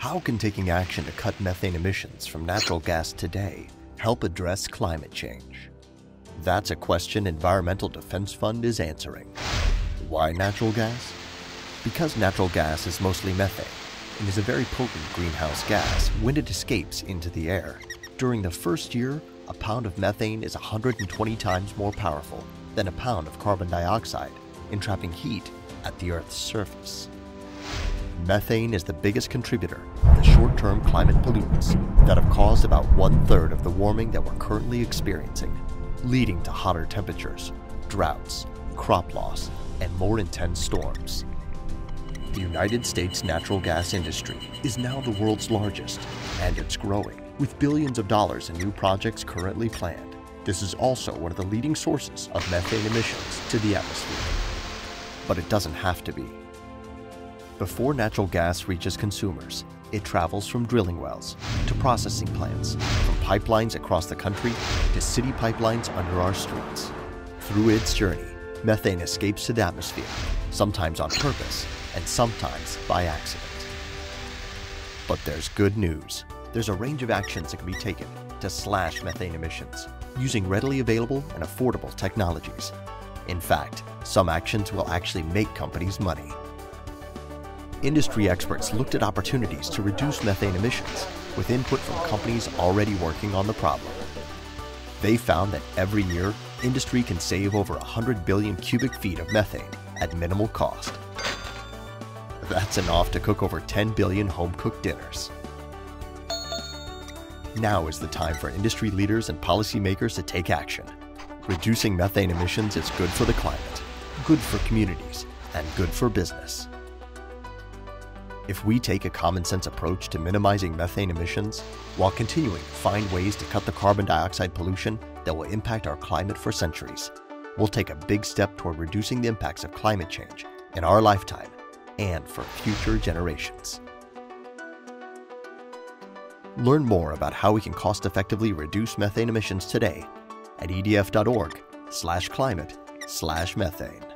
How can taking action to cut methane emissions from natural gas today help address climate change? That's a question Environmental Defense Fund is answering. Why natural gas? Because natural gas is mostly methane and is a very potent greenhouse gas when it escapes into the air. During the first year, a pound of methane is 120 times more powerful than a pound of carbon dioxide in trapping heat at the Earth's surface. Methane is the biggest contributor of the short-term climate pollutants that have caused about 1/3 of the warming that we're currently experiencing, leading to hotter temperatures, droughts, crop loss, and more intense storms. The United States natural gas industry is now the world's largest, and it's growing, with billions of dollars in new projects currently planned. This is also one of the leading sources of methane emissions to the atmosphere. But it doesn't have to be. Before natural gas reaches consumers, it travels from drilling wells to processing plants, from pipelines across the country to city pipelines under our streets. Through its journey, methane escapes to the atmosphere, sometimes on purpose and sometimes by accident. But there's good news. There's a range of actions that can be taken to slash methane emissions using readily available and affordable technologies. In fact, some actions will actually make companies money. Industry experts looked at opportunities to reduce methane emissions with input from companies already working on the problem. They found that every year, industry can save over 100 billion cubic feet of methane at minimal cost. That's enough to cook over 10 billion home-cooked dinners. Now is the time for industry leaders and policymakers to take action. Reducing methane emissions is good for the climate, good for communities, and good for business. If we take a common-sense approach to minimizing methane emissions while continuing to find ways to cut the carbon dioxide pollution that will impact our climate for centuries, we'll take a big step toward reducing the impacts of climate change in our lifetime and for future generations. Learn more about how we can cost-effectively reduce methane emissions today at edf.org/climate/methane.